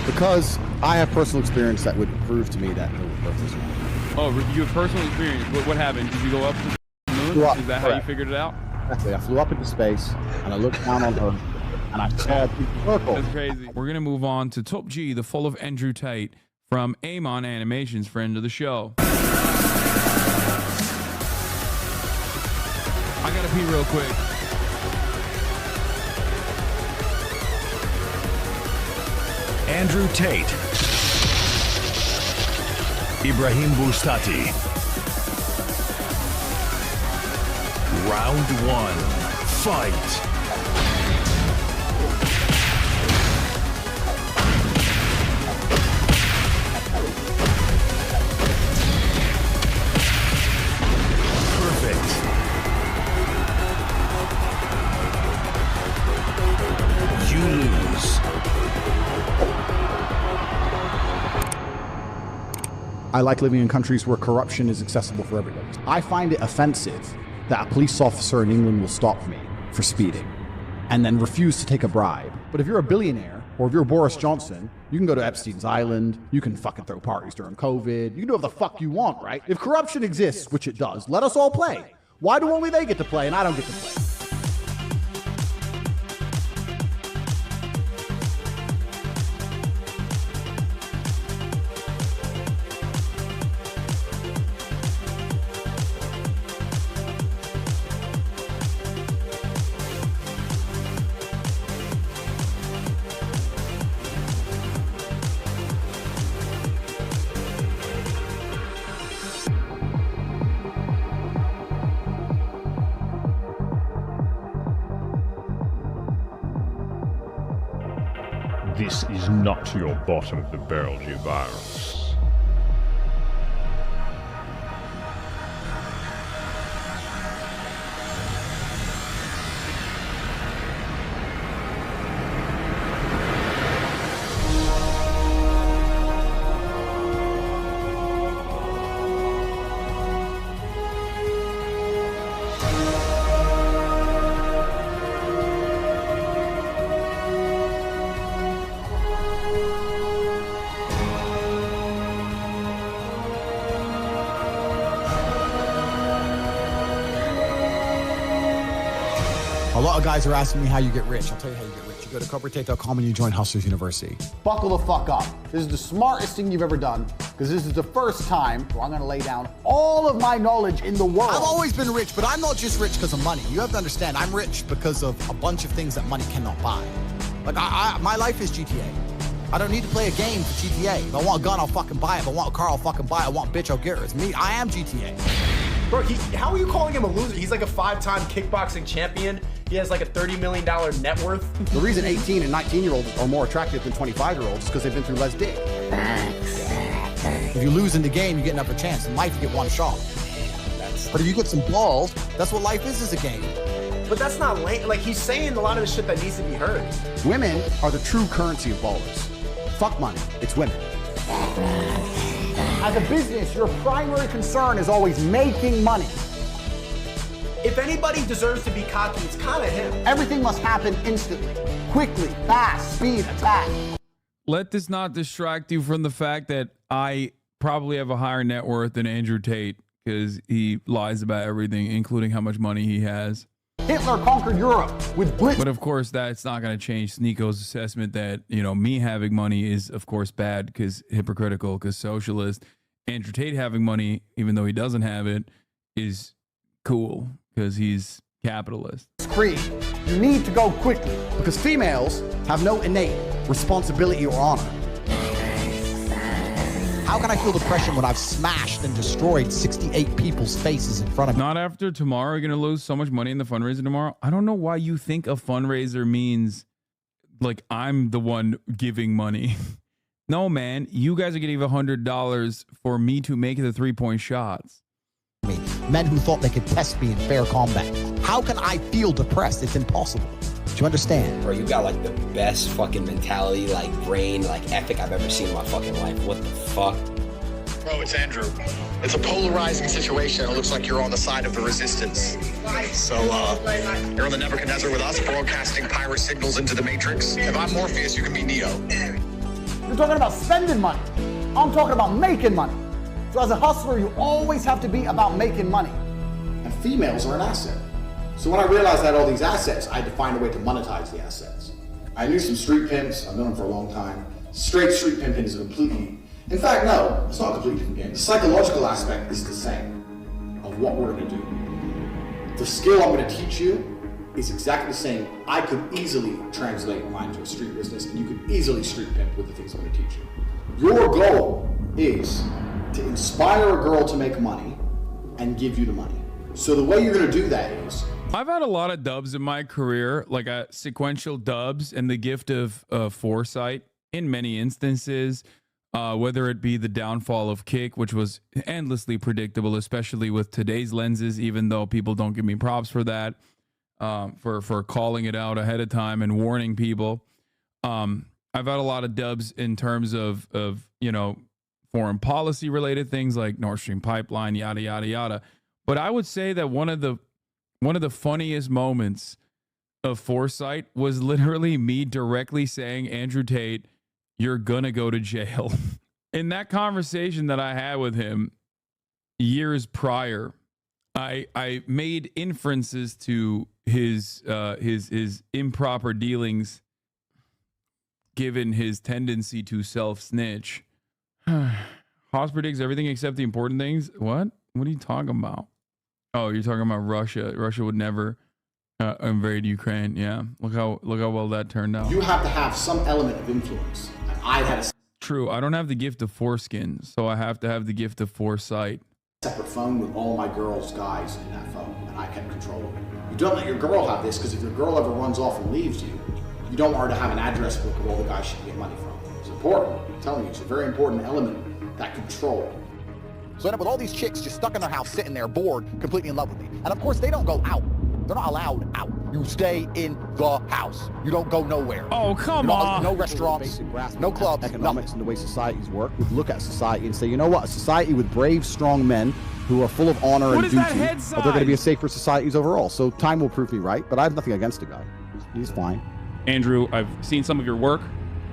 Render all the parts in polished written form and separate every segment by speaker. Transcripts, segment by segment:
Speaker 1: Because I have personal experience that would prove to me that the Earth is round.
Speaker 2: Oh, you have personal experience. What happened? Did you go up to the moon? Is that how you figured it out?
Speaker 1: Exactly. I flew up into space and I looked down on Earth and I saw the circle.
Speaker 2: That's crazy. We're going to move on to Top G, the fall of Andrew Tate from Aamon Animations, friend of the show. I got to pee real quick.
Speaker 3: Andrew Tate, Ibrahim Bustati. Round one, fight. You lose.
Speaker 1: I like living in countries where corruption is accessible for everybody. I find it offensive that a police officer in England will stop me for speeding and then refuse to take a bribe. But if you're a billionaire or if you're Boris Johnson, you can go to Epstein's Island, you can fucking throw parties during COVID, you can do whatever the fuck you want, right? If corruption exists, which it does, let us all play. Why do only they get to play and I don't get to play?
Speaker 4: This is not your bottom of the barrel virus.
Speaker 1: A lot of guys are asking me how you get rich. I'll tell you how you get rich. You go to corporatate.com and you join Hustlers University. Buckle the fuck up. This is the smartest thing you've ever done because this is the first time where I'm going to lay down all of my knowledge in the world. I've always been rich, but I'm not just rich because of money. You have to understand, I'm rich because of a bunch of things that money cannot buy. Like, my life is GTA. I don't need to play a game for GTA. If I want a gun, I'll fucking buy it. If I want a car, I'll fucking buy it. I want a bitch, I'll get her. It's me. I am GTA.
Speaker 5: Bro, how are you calling him a loser? He's like a 5-time kickboxing champion. He has like a $30 million net worth.
Speaker 1: The reason 18 and 19-year-olds are more attractive than 25-year-olds is because they've been through less dick. If you lose in the game, you get another chance. In life, you get one shot. But if you get some balls, that's what life is a game.
Speaker 5: But that's not lame. Like, he's saying a lot of the shit that needs to be heard.
Speaker 1: Women are the true currency of ballers. Fuck money, it's women. As a business, your primary concern is always making money.
Speaker 5: If anybody deserves to be cocky, it's kind of him.
Speaker 1: Everything must happen instantly, quickly, fast, speed, attack.
Speaker 2: Let this not distract you from the fact that I probably have a higher net worth than Andrew Tate because he lies about everything, including how much money he has.
Speaker 1: Hitler conquered Europe with blitz.
Speaker 2: But of course, that's not going to change Sneeko's assessment that, you know, me having money is, of course, bad because hypocritical, because socialist. Andrew Tate having money, even though he doesn't have it, is cool because he's capitalist.
Speaker 1: Creed, you need to go quickly because females have no innate responsibility or honor. How can I feel depression when I've smashed and destroyed 68 people's faces in front of me?
Speaker 2: Not after tomorrow, you're going to lose so much money in the fundraiser tomorrow. I don't know why you think a fundraiser means like I'm the one giving money. No, man, you guys are getting $100 for me to make the 3-point shots.
Speaker 1: Men who thought they could test me in fair combat. How can I feel depressed? It's impossible. Do you understand?
Speaker 6: Bro, you got like the best fucking mentality, like brain, like ethic I've ever seen in my fucking life. What the fuck?
Speaker 7: Bro, it's Andrew. It's a polarizing situation. It looks like you're on the side of the resistance. So, you're on the Nebuchadnezzar with us, broadcasting pirate signals into the Matrix. If I'm Morpheus, you can be Neo.
Speaker 1: You're talking about spending money. I'm talking about making money. So as a hustler, you always have to be about making money. And females are an asset. So when I realized I had all these assets, I had to find a way to monetize the assets. I knew some street pimps. I've known them for a long time. Straight street pimping is completely, in fact, no, it's not a completely different game. The psychological aspect is the same of what we're gonna do. The skill I'm gonna teach you is exactly the same. I could easily translate mine to a street business, and you could easily street pimp with the things I'm gonna teach you. Your goal is to inspire a girl to make money and give you the money. So the way you're gonna do that is,
Speaker 2: I've had a lot of dubs in my career, like sequential dubs and the gift of foresight in many instances, whether it be the downfall of Kick, which was endlessly predictable, especially with today's lenses, even though people don't give me props for that, for calling it out ahead of time and warning people. I've had a lot of dubs in terms of you know, foreign policy related things like Nord Stream pipeline, yada, yada, yada. But I would say that one of the funniest moments of foresight was literally me directly saying, Andrew Tate, you're gonna go to jail. In that conversation that I had with him years prior, I made inferences to his improper dealings, given his tendency to self-snitch. Haas predicts everything except the important things. What are you talking about? Oh, you're talking about Russia. Russia would never invade Ukraine. Yeah, look how well that turned out.
Speaker 1: you have to have some element of influence. And I had a
Speaker 2: True. I don't have the gift of foreskin, so I have to have the gift of foresight.
Speaker 1: separate phone with all my girls' guys in that phone, and I kept control of it. You don't let your girl have this, because if your girl ever runs off and leaves you, you don't want her to have an address book of all the guys she can get money from. It's important. I'm telling you, it's a very important element, that control. So I end up with all these chicks just stuck in their house, sitting there, bored, completely in love with me. And of course, they don't go out. They're not allowed out. You stay in the house. You don't go nowhere.
Speaker 2: Oh, come on.
Speaker 1: No restaurants, no clubs,
Speaker 8: economics and the way societies work, would look at society and say, you know what, a society with brave, strong men who are full of honor
Speaker 2: What
Speaker 8: and
Speaker 2: is
Speaker 8: duty,
Speaker 2: that head
Speaker 8: are they're going to be a
Speaker 2: size?
Speaker 8: safer societies overall. So time will prove me right, but I have nothing against the guy. He's fine.
Speaker 9: Andrew, I've seen some of your work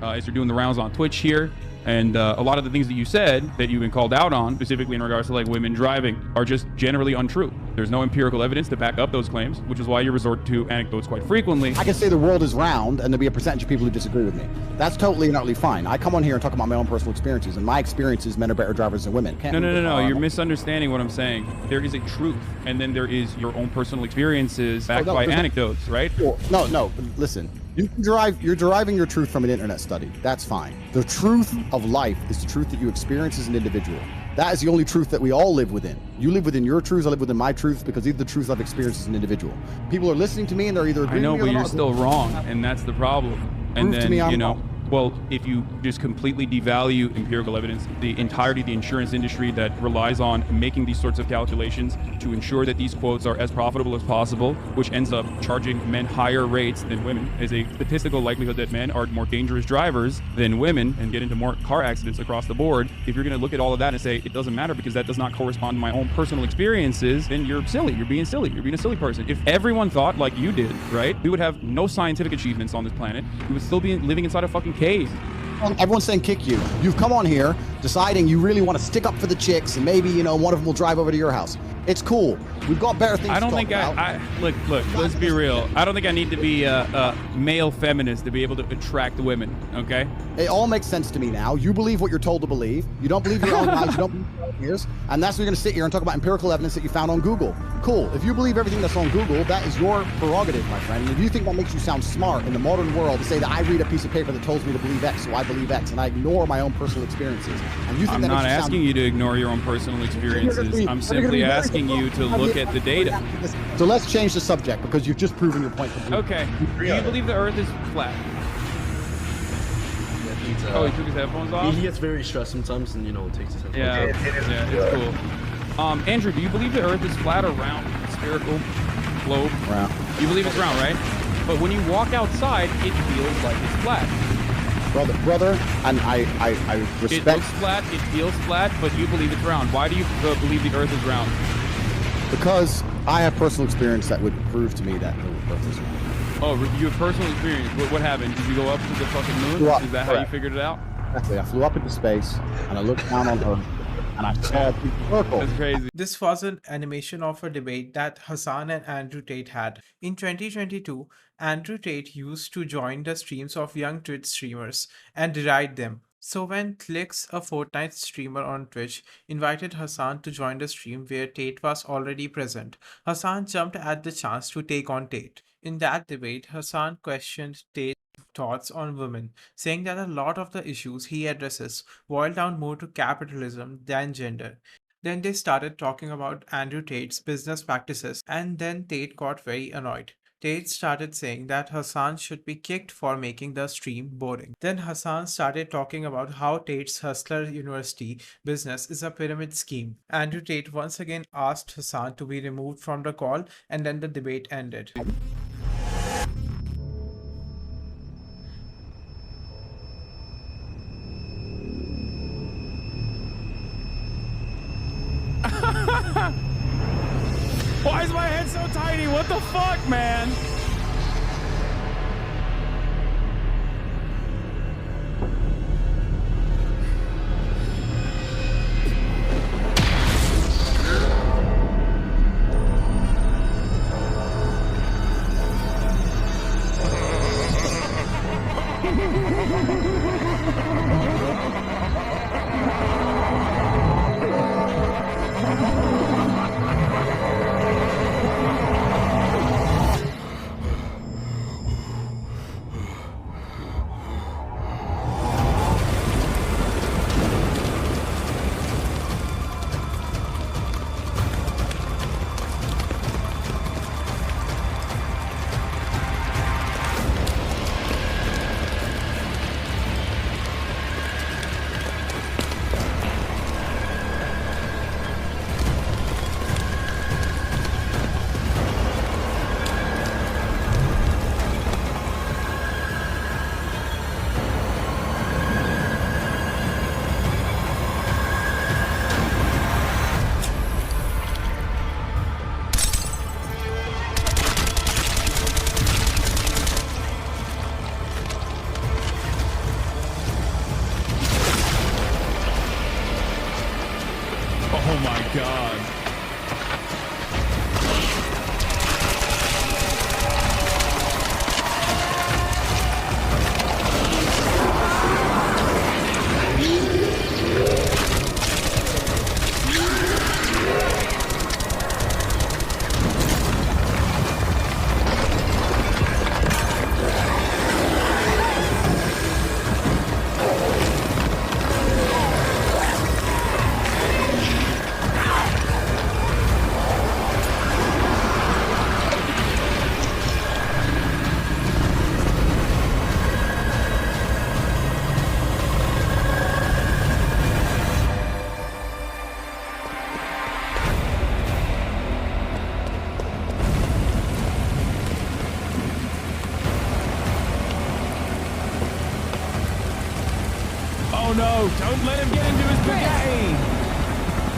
Speaker 9: as you're doing the rounds on Twitch here. And a lot of the things that you said that you've been called out on, specifically in regards to like women driving, are just generally untrue. There's no empirical evidence to back up those claims, which is why you resort to anecdotes quite frequently.
Speaker 8: I can say the world is round and there'll be a percentage of people who disagree with me. That's totally and utterly fine. I come on here and talk about my own personal experiences, and my experiences, men are better drivers than women.
Speaker 9: No. You're misunderstanding what I'm saying. There is a truth, and then there is your own personal experiences backed by anecdotes, right?
Speaker 8: No, listen. You're deriving your truth from an internet study. That's fine. The truth of life is the truth that you experience as an individual. That is the only truth that we all live within. You live within your truths, I live within my truths, because these are the truths I've experienced as an individual. People are listening to me and they're either agreeing
Speaker 9: I know,
Speaker 8: with me
Speaker 9: but
Speaker 8: or
Speaker 9: you're
Speaker 8: not.
Speaker 9: still wrong, and that's the problem. And
Speaker 8: Prove to
Speaker 9: then,
Speaker 8: me I'm
Speaker 9: you know,
Speaker 8: wrong.
Speaker 9: well, if you just completely devalue empirical evidence, the entirety of the insurance industry that relies on making these sorts of calculations to ensure that these quotes are as profitable as possible, which ends up charging men higher rates than women, is a statistical likelihood that men are more dangerous drivers than women and get into more car accidents across the board. If you're going to look at all of that and say it doesn't matter because that does not correspond to my own personal experiences, then you're silly. You're being silly. You're being a silly person. If everyone thought like you did, right, we would have no scientific achievements on this planet. We would still be living inside a fucking cave.
Speaker 8: Everyone's saying kick you. You've come on here deciding you really want to stick up for the chicks, and maybe, you know, one of them will drive over to your house. It's cool. We've got better things
Speaker 9: I don't
Speaker 8: to
Speaker 9: think
Speaker 8: talk about.
Speaker 9: look, let's be real. I don't think I need to be a male feminist to be able to attract women, okay?
Speaker 8: It all makes sense to me now. You believe what you're told to believe. You don't believe your own eyes. You don't believe your own ears. And that's why you're going to sit here and talk about empirical evidence that you found on Google. Cool. If you believe everything that's on Google, that is your prerogative, my friend. And if you think that makes you sound smart in the modern world to say that I read a piece of paper that tells me to believe X, so I believe X, and I ignore my own personal experiences. And you think
Speaker 9: I'm
Speaker 8: that
Speaker 9: not
Speaker 8: makes you
Speaker 9: asking you to ignore your own personal experiences. I'm simply asking you to look at the data.
Speaker 8: So let's change the subject, because you've just proven your point.
Speaker 9: Okay. Do you believe the Earth is flat? Oh, he took his headphones off?
Speaker 10: He gets very stressed sometimes, and, you know, takes his headphones
Speaker 9: Yeah, it's cool. Andrew, do you believe the Earth is flat or round? Spherical? Globe?
Speaker 8: Round.
Speaker 9: You believe it's round, right? But when you walk outside, it feels like it's flat.
Speaker 8: Brother, and I respect...
Speaker 9: It looks flat, it feels flat, but you believe it's round. Why do you believe the Earth is round?
Speaker 8: Because I have personal experience that would prove to me that the Earth is round.
Speaker 9: Oh, you have personal experience. What happened? Did you go up to the fucking moon?
Speaker 8: Well,
Speaker 9: Is that how you
Speaker 8: correct.
Speaker 9: figured it out?
Speaker 8: Exactly. I flew up into space and I looked down on Earth and I saw people circle.
Speaker 2: That's crazy.
Speaker 11: This was an animation of a debate that Hasan and Andrew Tate had. In 2022, Andrew Tate used to join the streams of young Twitch streamers and deride them. So when Clicks, a Fortnite streamer on Twitch, invited Hasan to join the stream where Tate was already present, Hasan jumped at the chance to take on Tate. In that debate, Hasan questioned Tate's thoughts on women, saying that a lot of the issues he addresses boil down more to capitalism than gender. Then they started talking about Andrew Tate's business practices, and then Tate got very annoyed. Tate started saying that Hasan should be kicked for making the stream boring. Then Hasan started talking about how Tate's Hustler University business is a pyramid scheme. Andrew Tate once again asked Hasan to be removed from the call, and then the debate ended.
Speaker 2: Why is my head so tiny? What the fuck, man? Oh my god. Oh no, don't let him get into his Bugatti.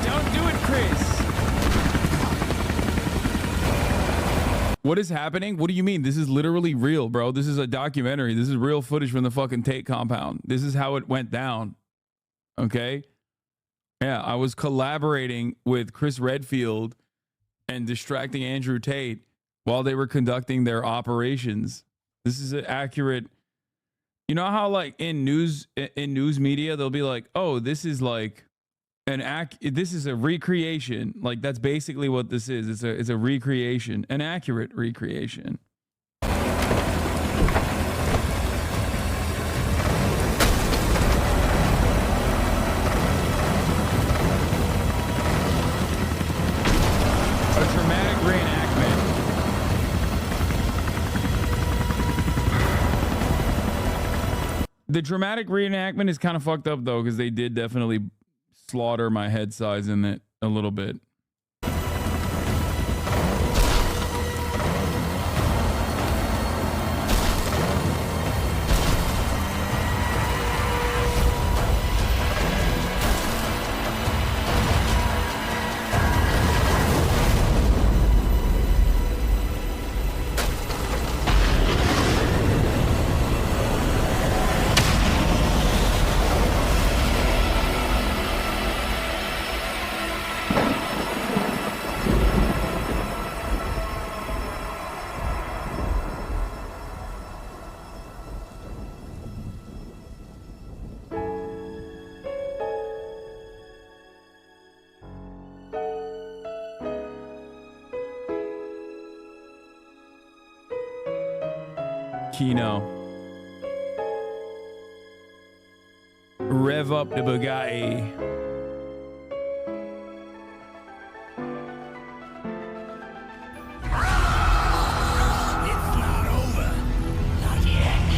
Speaker 2: Don't do it, Chris. What is happening? What do you mean? This is literally real, bro. This is a documentary. This is real footage from the fucking Tate compound. This is how it went down. Okay? Yeah, I was collaborating with Chris Redfield and distracting Andrew Tate while they were conducting their operations. This is an accurate. You know how like in news media they'll be like, "Oh, this is like this is a recreation." Like that's basically what this is. It's a recreation, an accurate recreation. A dramatic reenactment. The dramatic reenactment is kind of fucked up though, because they did definitely slaughter my head size in it a little bit. Kino. Rev up the Bugatti.
Speaker 3: It's not over. Not yet.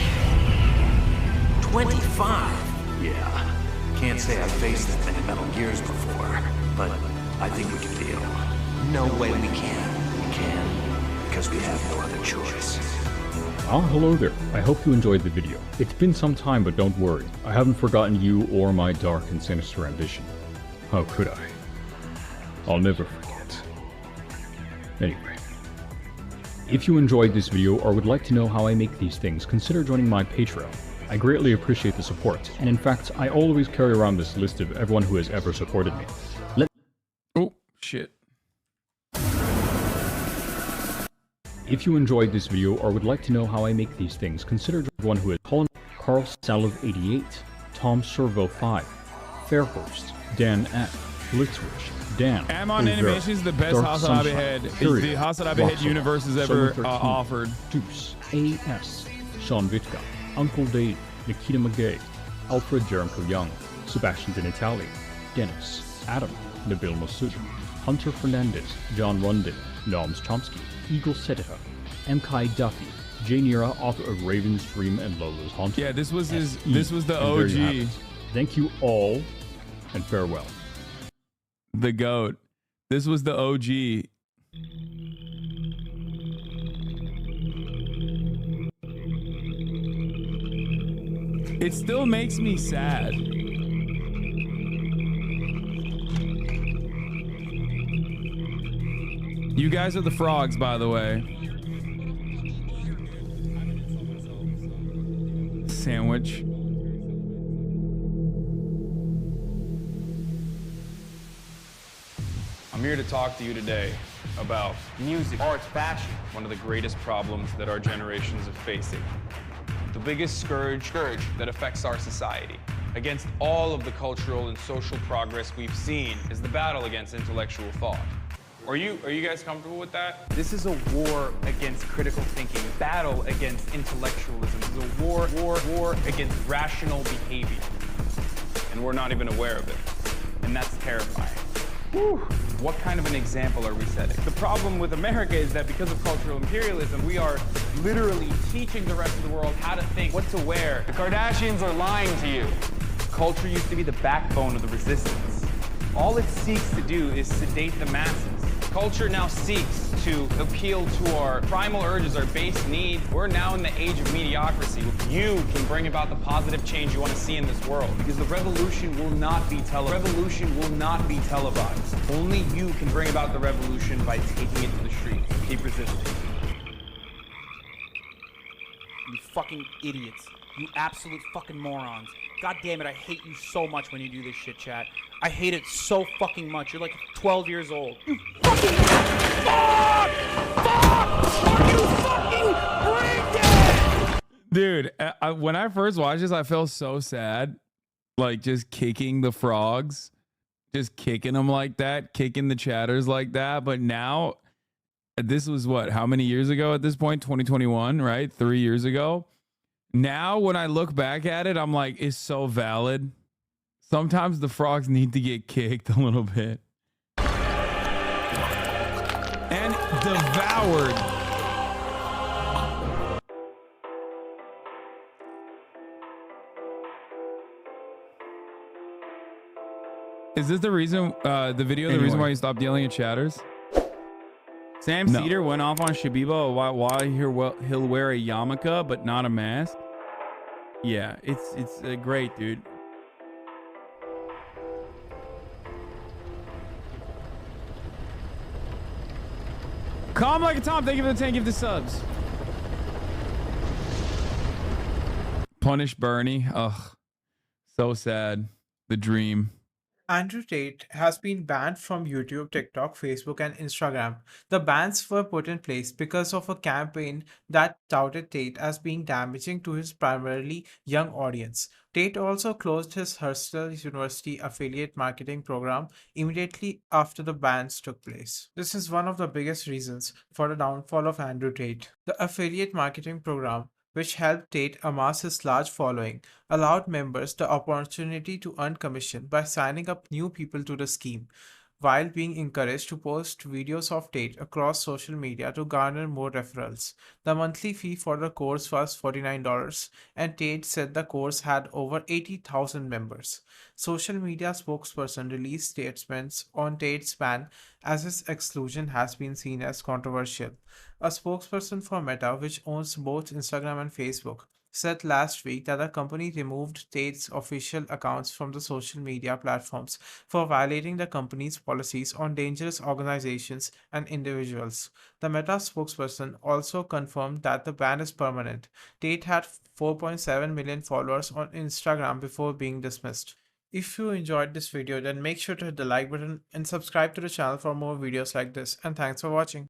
Speaker 3: 25? Yeah. Can't say I've faced that many Metal Gears before, but I think we can deal. No way we can. We can, because we have no other choice.
Speaker 4: Ah, hello there. I hope you enjoyed the video. It's been some time, but don't worry. I haven't forgotten you or my dark and sinister ambition. How could I? I'll never forget. Anyway. If you enjoyed this video or would like to know how I make these things, consider joining my Patreon. I greatly appreciate the support, and in fact, I always carry around this list of everyone who has ever supported me.
Speaker 2: Oh, shit.
Speaker 4: If you enjoyed this video or would like to know how I make these things, consider one who is Colin, Carl Salov 88, Tom Servo 5, Fairhurst, Dan F, Blitzwish, Dan,
Speaker 2: Aamon Animation is the best Hasanabi head. The Hasanabi head universe has ever offered.
Speaker 4: Deuce, A.S., Sean Vitka, Uncle Dave, Nikita McGay, Alfred Jerenko Young, Sebastian Di Natale, Dennis, Adam, Nabil Masood, Hunter Fernandez, John Rundin, Noms Chomsky, Eagle Setiha, M. Kai Duffy, Jay Nira, author of Raven's Dream and Lola's Haunting.
Speaker 2: Yeah, this was his. This was the OG.
Speaker 4: Thank you all, and farewell.
Speaker 2: The GOAT. This was the OG. It still makes me sad. You guys are the frogs, by the way. Sandwich.
Speaker 9: I'm here to talk to you today about music, arts, fashion, one of the greatest problems that our generations are facing. The biggest scourge that affects our society. Against all of the cultural and social progress we've seen is the battle against intellectual thought. Are you guys comfortable with that?
Speaker 5: This is a war against critical thinking, battle against intellectualism. This is a war against rational behavior.
Speaker 9: And we're not even aware of it.
Speaker 5: And that's terrifying.
Speaker 9: Whew. What kind of an example are we setting?
Speaker 5: The problem with America is that because of cultural imperialism, we are literally teaching the rest of the world how to think, what to wear. The Kardashians are lying to you. Culture used to be the backbone of the resistance. All it seeks to do is sedate the masses. Culture now seeks to appeal to our primal urges, our base needs. We're now in the age of mediocrity. You can bring about the positive change you want to see in this world, because the revolution will not be televised. Revolution will not be televised. Only you can bring about the revolution by taking it to the streets. Keep resisting.
Speaker 12: You fucking idiots. You absolute fucking morons. God damn it, I hate you so much when you do this shit, chat. I hate it so fucking much. You're like 12 years old. You fucking fuck! Fuck! You fucking brain dead!
Speaker 2: Dude, when I first watched this, I felt so sad. Like, just kicking the frogs. Just kicking them like that. Kicking the chatters like that. But now, this was what? How many years ago at this point? 2021, right? 3 years ago. Now, when I look back at it, I'm like, it's so valid. Sometimes the frogs need to get kicked a little bit. And devoured. Is this the reason, the reason why you stopped yelling at chatters? Sam Cedar went off on Shabiba why he'll wear a yarmulke but not a mask. Yeah, it's great, dude. Calm like a Tom, thank you for the 10 gifted subs. Punish Bernie. Ugh. So sad. The dream.
Speaker 11: Andrew Tate has been banned from YouTube, TikTok, Facebook, and Instagram. The bans were put in place because of a campaign that touted Tate as being damaging to his primarily young audience. Tate also closed his Herstal University affiliate marketing program immediately after the bans took place. This is one of the biggest reasons for the downfall of Andrew Tate. The affiliate marketing program which helped Tate amass his large following, allowed members the opportunity to earn commission by signing up new people to the scheme, while being encouraged to post videos of Tate across social media to garner more referrals. The monthly fee for the course was $49, and Tate said the course had over 80,000 members. Social media spokesperson released statements on Tate's ban as his exclusion has been seen as controversial. A spokesperson for Meta, which owns both Instagram and Facebook, said last week that the company removed Tate's official accounts from the social media platforms for violating the company's policies on dangerous organizations and individuals. The Meta spokesperson also confirmed that the ban is permanent. Tate had 4.7 million followers on Instagram before being dismissed. If you enjoyed this video, then make sure to hit the like button and subscribe to the channel for more videos like this. And thanks for watching.